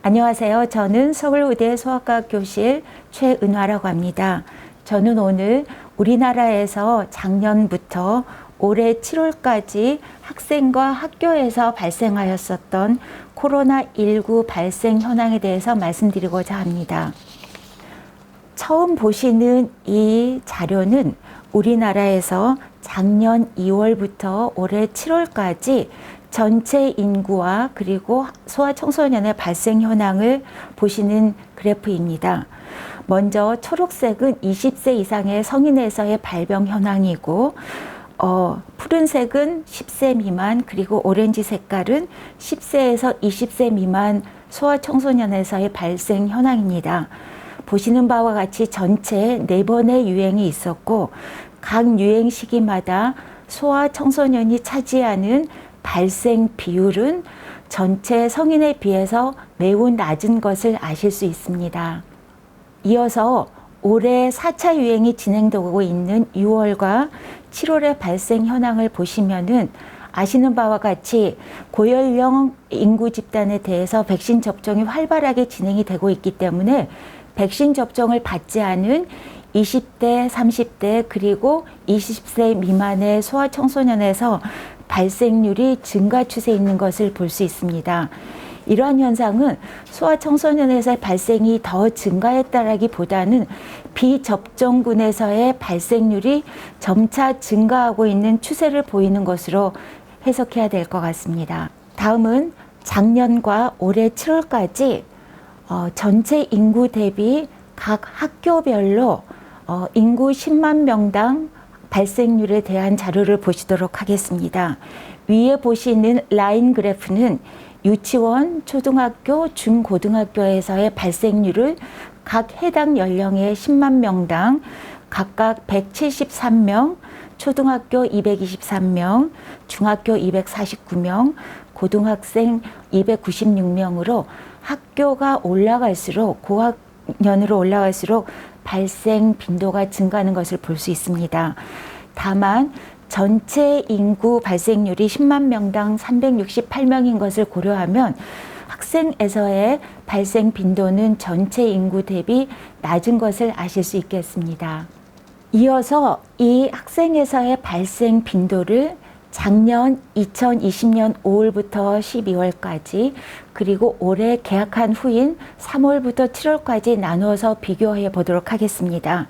안녕하세요. 저는 서울의대 소아과학 교실 최은화라고 합니다. 저는 오늘 우리나라에서 작년부터 올해 7월까지 학생과 학교에서 발생하였었던 코로나19 발생 현황에 대해서 말씀드리고자 합니다. 처음 보시는 이 자료는 우리나라에서 작년 2월부터 올해 7월까지 전체 인구와 그리고 소아청소년의 발생 현황을 보시는 그래프입니다. 먼저 초록색은 20세 이상의 성인에서의 발병 현황이고 푸른색은 10세 미만, 그리고 오렌지 색깔은 10세에서 20세 미만 소아청소년에서의 발생 현황입니다. 보시는 바와 같이 전체 4번의 유행이 있었고 각 유행 시기마다 소아청소년이 차지하는 발생 비율은 전체 성인에 비해서 매우 낮은 것을 아실 수 있습니다. 이어서 올해 4차 유행이 진행되고 있는 6월과 7월의 발생 현황을 보시면은 아시는 바와 같이 고연령 인구 집단에 대해서 백신 접종이 활발하게 진행이 되고 있기 때문에 백신 접종을 받지 않은 20대, 30대 그리고 20세 미만의 소아청소년에서 발생률이 증가 추세에 있는 것을 볼 수 있습니다. 이러한 현상은 소아청소년에서의 발생이 더 증가했다라기보다는 비접종군에서의 발생률이 점차 증가하고 있는 추세를 보이는 것으로 해석해야 될 것 같습니다. 다음은 작년과 올해 7월까지 전체 인구 대비 각 학교별로 인구 10만 명당 발생률에 대한 자료를 보시도록 하겠습니다. 위에 보시는 라인 그래프는 유치원, 초등학교, 중고등학교에서의 발생률을 각 해당 연령의 10만 명당 각각 173명, 초등학교 223명, 중학교 249명, 고등학생 296명으로 학교가 올라갈수록 고학년으로 올라갈수록 발생 빈도가 증가하는 것을 볼 수 있습니다. 다만 전체 인구 발생률이 10만 명당 368명인 것을 고려하면 학생에서의 발생 빈도는 전체 인구 대비 낮은 것을 아실 수 있겠습니다. 이어서 이 학생에서의 발생 빈도를 작년 2020년 5월부터 12월까지 그리고 올해 개학한 후인 3월부터 7월까지 나누어서 비교해 보도록 하겠습니다.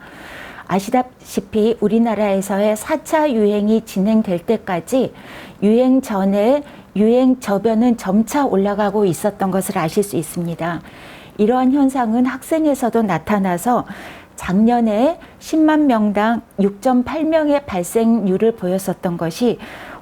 아시다시피 우리나라에서의 4차 유행이 진행될 때까지 유행 전에 유행 저변은 점차 올라가고 있었던 것을 아실 수 있습니다. 이러한 현상은 학생에서도 나타나서 작년에 10만 명당 6.8명의 발생률을 보였었던 것이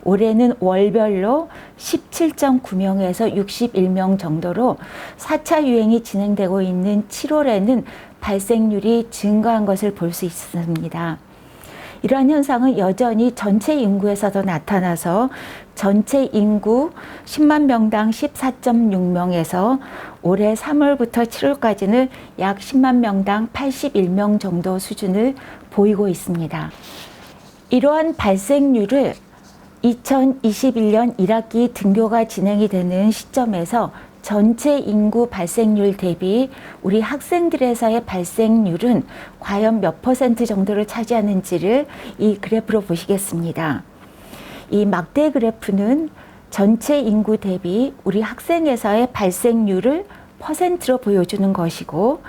올해는 월별로 17.9명에서 61명 정도로 4차 유행이 진행되고 있는 7월에는 발생률이 증가한 것을 볼 수 있습니다. 이러한 현상은 여전히 전체 인구에서도 나타나서 전체 인구 10만 명당 14.6명에서 올해 3월부터 7월까지는 약 10만 명당 81명 정도 수준을 보이고 있습니다. 이러한 발생률을 2021년 1학기 등교가 진행이 되는 시점에서 전체 인구 발생률 대비 우리 학생들에서의 발생률은 과연 몇 % 정도를 차지하는지를 이 그래프로 보시겠습니다. 이 막대 그래프는 전체 인구 대비 우리 학생에서의 발생률을 퍼센트로 보여주는 것이고,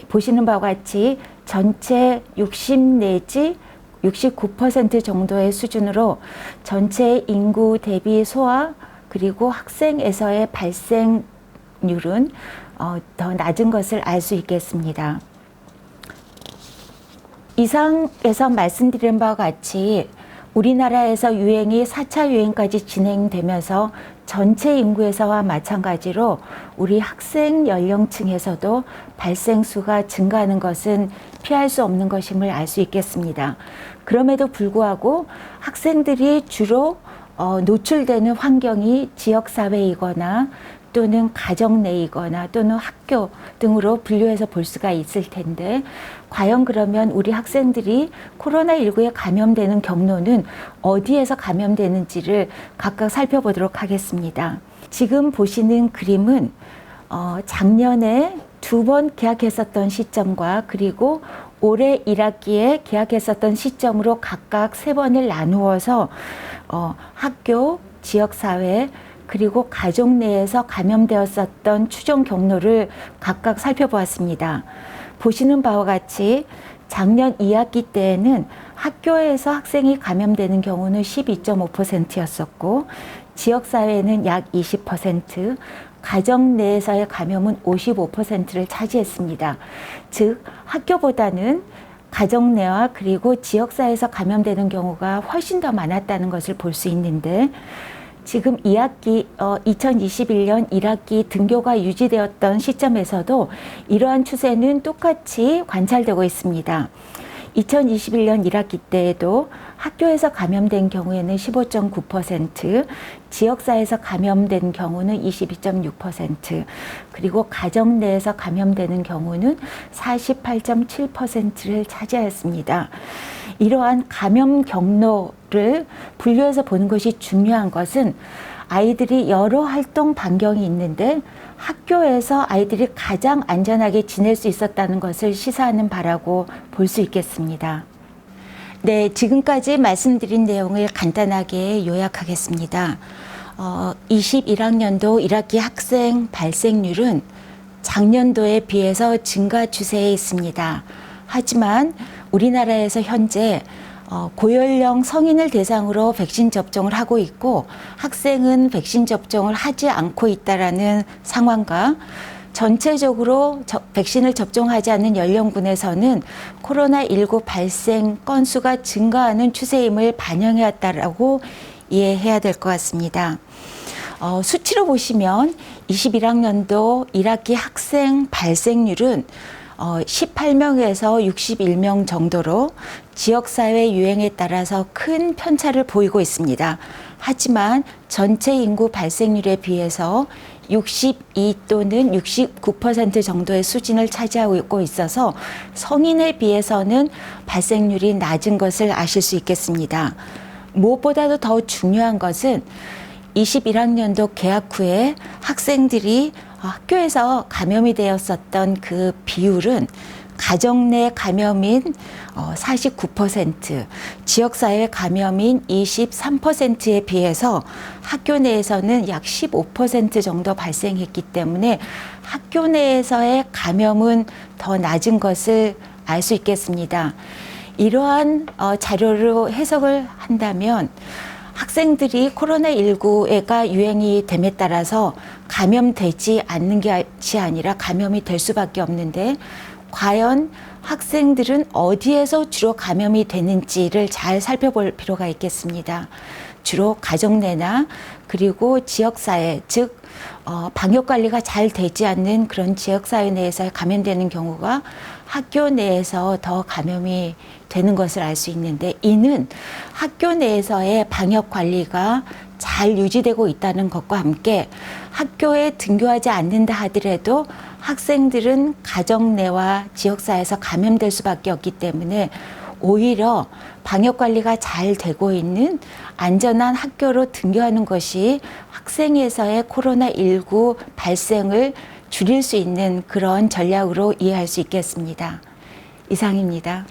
보시는 바와 같이 전체 60 내지 69% 정도의 수준으로 전체 인구 대비 소아 그리고 학생에서의 발생률은 더 낮은 것을 알 수 있겠습니다. 이상에서 말씀드린 바와 같이 우리나라에서 유행이 4차 유행까지 진행되면서 전체 인구에서와 마찬가지로 우리 학생 연령층에서도 발생 수가 증가하는 것은 피할 수 없는 것임을 알 수 있겠습니다. 그럼에도 불구하고 학생들이 주로 노출되는 환경이 지역사회이거나 또는 가정 내이거나 또는 학교 등으로 분류해서 볼 수가 있을 텐데, 과연 그러면 우리 학생들이 코로나19에 감염되는 경로는 어디에서 감염되는지를 각각 살펴보도록 하겠습니다. 지금 보시는 그림은 작년에 2번 계약했었던 시점과 그리고 올해 1학기에 계약했었던 시점으로 각각 3번을 나누어서 학교, 지역사회, 그리고 가족 내에서 감염되었었던 추정 경로를 각각 살펴보았습니다. 보시는 바와 같이 작년 2학기 때에는 학교에서 학생이 감염되는 경우는 12.5%였었고 지역사회는 약 20%, 가정 내에서의 감염은 55%를 차지했습니다. 즉 학교보다는 가정 내와 그리고 지역사회에서 감염되는 경우가 훨씬 더 많았다는 것을 볼 수 있는데 지금 2021년 1학기 등교가 유지되었던 시점에서도 이러한 추세는 똑같이 관찰되고 있습니다. 2021년 1학기 때에도 학교에서 감염된 경우에는 15.9%, 지역사회에서 감염된 경우는 22.6%, 그리고 가정 내에서 감염되는 경우는 48.7%를 차지하였습니다. 이러한 감염 경로를 분류해서 보는 것이 중요한 것은 아이들이 여러 활동 반경이 있는데 학교에서 아이들이 가장 안전하게 지낼 수 있었다는 것을 시사하는 바라고 볼 수 있겠습니다. 네, 지금까지 말씀드린 내용을 간단하게 요약하겠습니다. 21학년도 1학기 학생 발생률은 작년도에 비해서 증가 추세에 있습니다. 하지만 우리나라에서 현재 고연령 성인을 대상으로 백신 접종을 하고 있고 학생은 백신 접종을 하지 않고 있다라는 상황과 전체적으로 백신을 접종하지 않는 연령군에서는 코로나19 발생 건수가 증가하는 추세임을 반영해왔다라고 이해해야 될 것 같습니다. 수치로 보시면 21학년도 1학기 학생 발생률은 18명에서 61명 정도로 지역사회 유행에 따라서 큰 편차를 보이고 있습니다. 하지만 전체 인구 발생률에 비해서 62 또는 69% 정도의 수준을 차지하고 있어서 성인에 비해서는 발생률이 낮은 것을 아실 수 있겠습니다. 무엇보다도 더 중요한 것은 21학년도 개학 후에 학생들이 학교에서 감염이 되었었던 그 비율은 가정 내 감염인 49%, 지역사회 감염인 23%에 비해서 학교 내에서는 약 15% 정도 발생했기 때문에 학교 내에서의 감염은 더 낮은 것을 알 수 있겠습니다. 이러한 자료로 해석을 한다면 학생들이 코로나19가 유행이 됨에 따라서 감염되지 않는 것이 아니라 감염이 될 수밖에 없는데 과연 학생들은 어디에서 주로 감염이 되는지를 잘 살펴볼 필요가 있겠습니다. 주로 가정 내나 그리고 지역사회, 즉 방역관리가 잘 되지 않는 그런 지역사회 내에서 감염되는 경우가 학교 내에서 더 감염이 되는 것을 알 수 있는데 이는 학교 내에서의 방역관리가 잘 유지되고 있다는 것과 함께 학교에 등교하지 않는다 하더라도 학생들은 가정 내와 지역사회에서 감염될 수밖에 없기 때문에 오히려 방역관리가 잘 되고 있는 안전한 학교로 등교하는 것이 학생에서의 코로나19 발생을 줄일 수 있는 그런 전략으로 이해할 수 있겠습니다. 이상입니다.